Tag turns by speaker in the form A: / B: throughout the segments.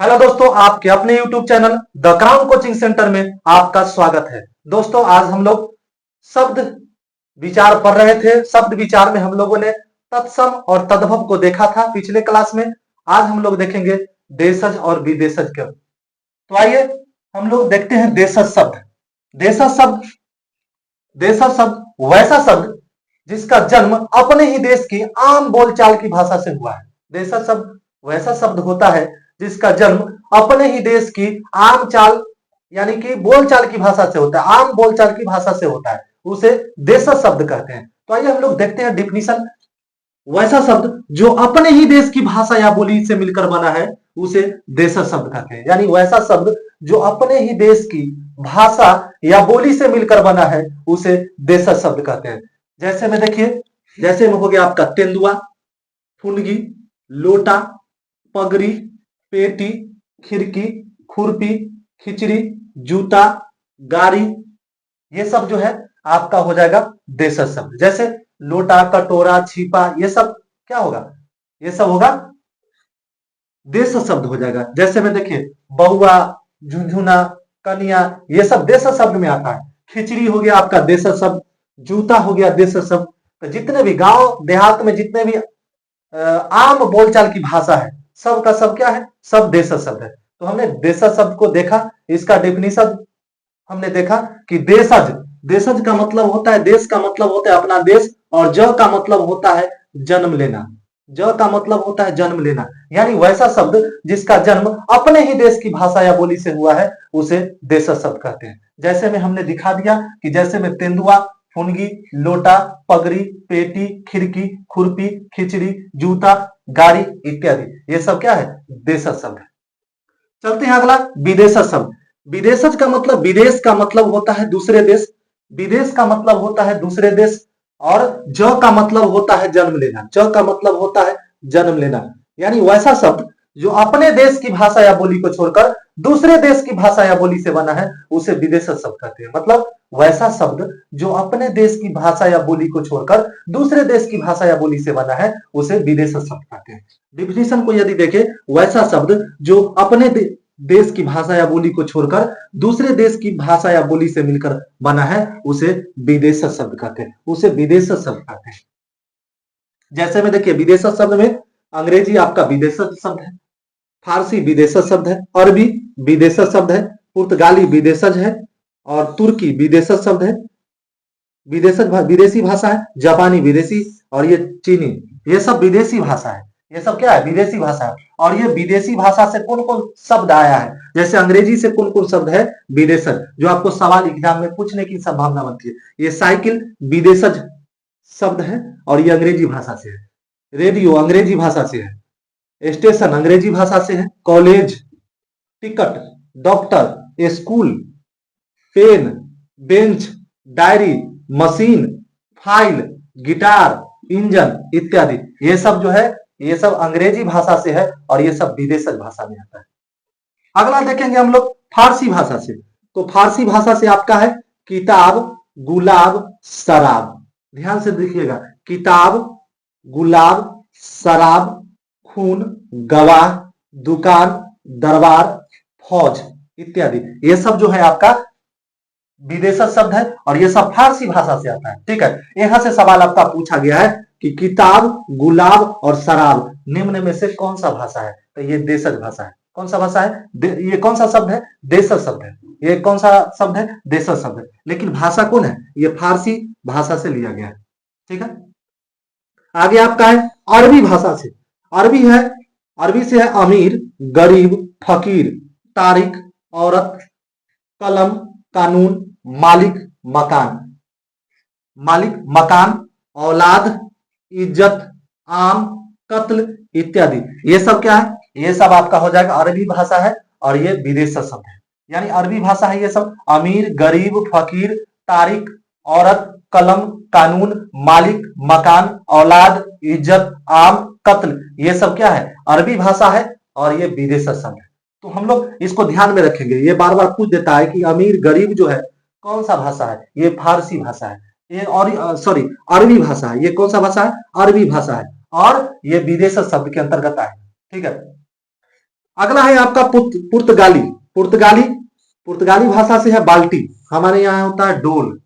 A: Hello दोस्तों, आपके अपने YouTube channel the crown coaching centre में आपका स्वागत है। दोस्तों, आज हम लोग शब्द विचार पढ़ रहे थे। शब्द विचार में हम लोगों ने तत्सम और तद्भव को देखा था पिछले क्लास में। आज हम लोग देखेंगे देशज और विदेशज के। तो आइए हम लोग देखते हैं देशज शब्द। देशज शब्द देशज शब्द वैसा शब्द जिसका जन्म अपने ही देश की आम बोलचाल की भाषा से हुआ है। देशज शब्द वैसा शब्द होता है जिसका जन्म अपने ही देश की आम चाल यानी कि बोलचाल की भाषा से होता है, आम बोलचाल की भाषा से होता है, उसे देशज शब्द कहते हैं। तो आइए हम लोग देखते हैं डिफिनीशन। वैसा शब्द जो अपने ही देश की भाषा या बोली से मिलकर बना है उसे देशज शब्द कहते हैं। यानी वैसा शब्द जो अपने ही देश की भाषा या बोली से मिलकर बना है उसे देशज शब्द कहते हैं। जैसे में देखिए, जैसे में हो गया आपका तेंदुआ, फुनगी, लोटा, पगड़ी, पेटी, खिड़की, खुरपी, खिचड़ी, जूता, गाड़ी, ये सब जो है आपका हो जाएगा देशज शब्द। जैसे लोटा, कटोरा, छिपा, ये सब क्या होगा? ये सब होगा देशज शब्द हो जाएगा। जैसे में देखिए बहुआ, झुंझुना, कनिया, ये सब देशज शब्द में आता है। खिचड़ी हो गया आपका देशज शब्द, जूता हो गया देशज शब्द। तो जितने भी गांव देहात में जितने भी आम बोलचाल की भाषा है सब का सब क्या है? सब देशज शब्द है। तो हमने देशज शब्द को देखा, इसका डेफिनेशन हमने देखा कि देशज, देशज का मतलब होता है, देश का मतलब होता है अपना देश, और ज का मतलब होता है जन्म लेना। ज का मतलब होता है जन्म लेना, यानी वैसा शब्द जिसका जन्म अपने ही देश की भाषा या बोली से हुआ है उसे देशज शब्द कहते हैं। जैसे में हमने दिखा दिया कि जैसे में तेंदुआ, फुनगी, लोटा, पगड़ी, पेटी, खिड़की, खुरपी, खिचड़ी, जूता, गाड़ी इत्यादि, ये सब क्या है? देशज शब्द है। चलते हैं अगला, विदेशज शब्द। विदेशज का मतलब, विदेश का मतलब होता है दूसरे देश, विदेश का मतलब होता है दूसरे देश, और ज का मतलब होता है जन्म लेना, ज का मतलब होता है जन्म लेना। यानी वैसा शब्द जो अपने देश की भाषा या बोली को छोड़कर दूसरे देश की भाषा या बोली से बना है उसे विदेशज शब्द कहते हैं। मतलब वैसा शब्द जो अपने देश की भाषा या बोली को छोड़कर दूसरे देश की भाषा या बोली से बना है उसे विदेशज शब्द कहते हैं। डिफिनीशन को यदि देखें, वैसा शब्द जो अपने देश की भाषा या बोली को छोड़कर दूसरे देश की भाषा या बोली से मिलकर बना है उसे विदेशज शब्द कहते हैं, उसे विदेशज शब्द कहते हैं। जैसे में देखिए विदेशज शब्द में अंग्रेजी आपका विदेशज शब्द है, फारसी विदेशज शब्द है, अरबी विदेशज शब्द है, पुर्तगाली विदेशज है, और तुर्की विदेशज शब्द है, विदेशज विदेशी भाषा है, जापानी विदेशी, और ये चीनी, ये सब विदेशी भाषा है। ये सब क्या है? विदेशी भाषा है। और ये विदेशी भाषा से कौन कौन शब्द आया है? जैसे अंग्रेजी से कौन कौन शब्द है? विदेशज, जो आपको सवाल एग्जाम में पूछने की संभावना बनती है। ये साइकिल विदेशज शब्द है और ये अंग्रेजी भाषा से है। रेडियो अंग्रेजी भाषा से है, स्टेशन अंग्रेजी भाषा से है, college, ticket, doctor, school, pen, bench, diary, machine, file, guitar, engine इत्यादि, ये सब जो है ये सब अंग्रेजी भाषा से है और ये सब विदेशज भाषा में आता है। अगला देखेंगे हम लोग फारसी भाषा से। तो फारसी भाषा से आपका है किताब, गुलाब, शराब। ध्यान से देखिएगा, किताब, गुलाब, शराब, खून, गवाह, दुकान, दरबार, फौज इत्यादि, ये सब जो है आपका विदेशज शब्द है और ये सब फारसी भाषा से आता है। ठीक है, यहां से सवाल आपका पूछा गया है कि किताब, गुलाब और शराब निम्न में से कौन सा भाषा है? तो ये देशज भाषा है। कौन सा भाषा है? ये कौन सा शब्द है? देशज शब्द है। ये कौन सा शब्द है? देशज शब्द है। लेकिन भाषा कौन है? ये फारसी भाषा से लिया गया है। ठीक है, आगे आपका है अरबी भाषा से। अरबी है, अरबी से है अमीर, गरीब, फकीर, तारिक, औरत, कलम, कानून, मालिक, मकान। मालिक, मकान, औलाद, इज्जत, आम, कत्ल इत्यादि, ये सब क्या है? ये सब आपका हो जाएगा अरबी भाषा है और ये विदेशज शब्द है। यानी अरबी भाषा है ये सब अमीर, गरीब, फकीर, तारिक, औरत, कलम, कानून, मालिक, मकान, औलाद, इज्जत, आम, कत्ल, ये सब क्या है? अरबी भाषा है और ये विदेशज शब्द है। तो हम लोग इसको ध्यान में रखेंगे। ये बार बार पूछ देता है कि अमीर, गरीब जो है कौन सा भाषा है? ये फारसी भाषा है। ये और सॉरी अरबी भाषा है। ये कौन सा भाषा है? अरबी भाषा है और ये विदेशज शब्द के अंतर्गत आए। ठीक है, अगला है आपका पुर्तगाली। पुर्तगाली पुर्तगाली भाषा से है बाल्टी। हमारे यहाँ होता है डोल।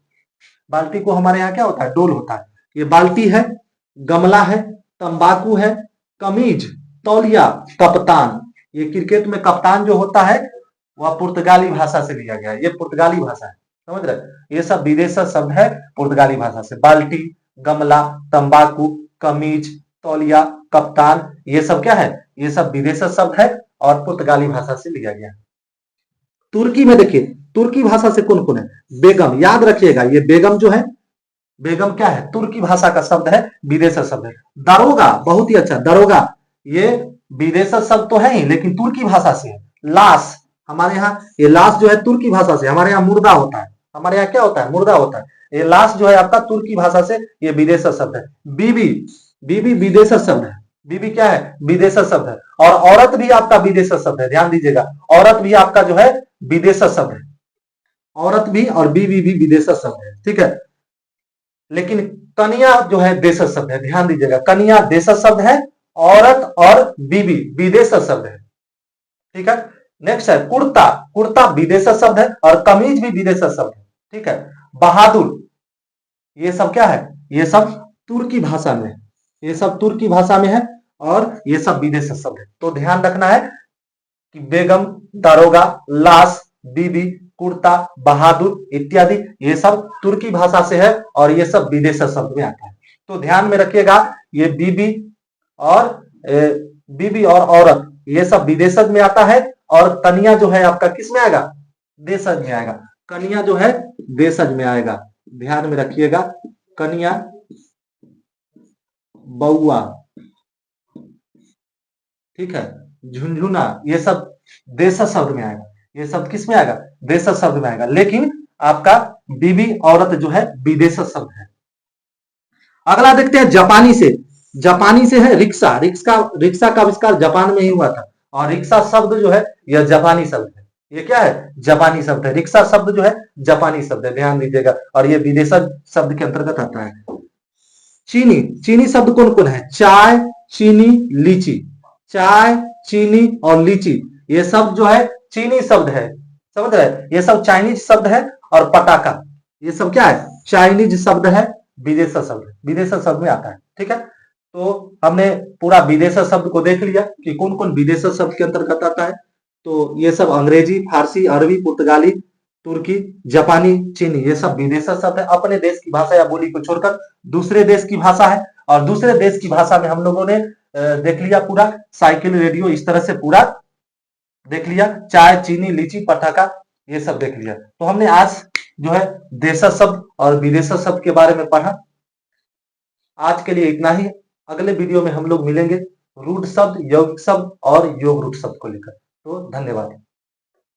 A: बाल्टी को हमारे यहाँ क्या होता है? डोल होता है। ये बाल्टी है, गमला है, तंबाकू है, कमीज, तौलिया, कप्तान। ये क्रिकेट में कप्तान जो होता है वह पुर्तगाली भाषा से लिया गया है। ये पुर्तगाली भाषा है, समझ रहे? ये सब विदेशी शब्द है पुर्तगाली भाषा से। बाल्टी, गमला, तंबाकू, कमीज, तौलिया, कप्तान, ये सब क्या है? ये सब विदेशी शब्द है और पुर्तगाली भाषा से लिया गया है। तुर्की में देखिए, तुर्की भाषा से कौन कौन है? बेगम, याद रखिएगा ये बेगम जो है, बेगम क्या है? तुर्की भाषा का शब्द है, विदेशी शब्द है। दरोगा, बहुत ही अच्छा, दरोगा ये विदेशी शब्द तो है ही लेकिन तुर्की भाषा से है। लाश, हमारे यहाँ ये लाश जो है तुर्की भाषा से, हमारे यहाँ मुर्दा होता है। हमारे यहाँ क्या होता है? मुर्दा होता है। ये लाश जो है आपका तुर्की भाषा से, ये विदेशी शब्द है। बीबी, बीबी विदेशी शब्द है। बीबी क्या है? विदेशी शब्द है। और औरत भी आपका विदेशी शब्द है, ध्यान दीजिएगा। औरत भी आपका जो है विदेशी शब्द है। औरत भी और बीबी भी विदेशी शब्द है, ठीक है। लेकिन कन्या जो है देश शब्द है, ध्यान दीजिएगा। कन्या देश शब्द है, औरत और बीबी विदेशी शब्द है, ठीक है। नेक्स्ट है कुर्ता। कुर्ता विदेशी शब्द है और कमीज भी विदेशी शब्द है, ठीक है। बहादुर, ये सब क्या है? ये सब तुर्की भाषा में, ये सब तुर्की भाषा में है और ये सब विदेशी शब्द है। तो ध्यान रखना है कि बेगम, दारोगा, लाश, बीबी, कुर्ता, बहादुर इत्यादि ये सब तुर्की भाषा से है और ये सब विदेशी शब्द में आता है। तो ध्यान में रखिएगा ये बीबी और औरत ये सब विदेशज में आता है और कन्या जो है आपका किस में आएगा? देशज में आएगा। कन्या जो है देशज में आएगा, ध्यान में रखिएगा। कन्या, बउआ, ठीक है, झुनझुना, ये सब देश शब्द में आएगा। ये सब किस में आएगा? देश शब्द में आएगा। लेकिन आपका बीबी, औरत जो है विदेशी शब्द है। अगला देखते हैं जापानी से। जापानी से है रिक्शा। रिक्शा का आविष्कार जापान में ही हुआ था और रिक्शा शब्द जो है यह जापानी शब्द है। ये क्या है? जापानी शब्द है। रिक्शा शब्द जो है जापानी शब्द है, ध्यान दीजिएगा। और ये विदेशी शब्द के अंतर्गत आता है। चीनी, चीनी शब्द कौन कौन है? चाय, चीनी, लीची। चाय, चीनी और लीची ये सब जो है चीनी शब्द है, समझ रहे? ये सब चाइनीज शब्द है। और पटाखा ये सब क्या है? चाइनीज शब्द है, विदेशी शब्द है, विदेशी शब्द में आता है, ठीक है। तो हमने पूरा विदेशी शब्द को देख लिया कि कौन कौन विदेशी शब्द के अंतर्गत आता है। तो ये सब अंग्रेजी, फारसी, अरबी, पुर्तगाली, तुर्की, जापानी, चीनी ये सब विदेशी शब्द है। अपने देश की भाषा या बोली को छोड़कर दूसरे देश की भाषा है और दूसरे देश की भाषा में हम लोगों ने देख लिया पूरा। साइकिल, रेडियो, इस तरह से पूरा देख लिया। चाय, चीनी, लीची, पटाखा ये सब देख लिया। तो हमने आज जो है देशी शब्द और विदेशी शब्द के बारे में पढ़ा। आज के लिए इतना ही। अगले वीडियो में हम लोग मिलेंगे रूढ़ शब्द, यौगिक शब्द और योग रूढ़ शब्द को लेकर। तो धन्यवाद।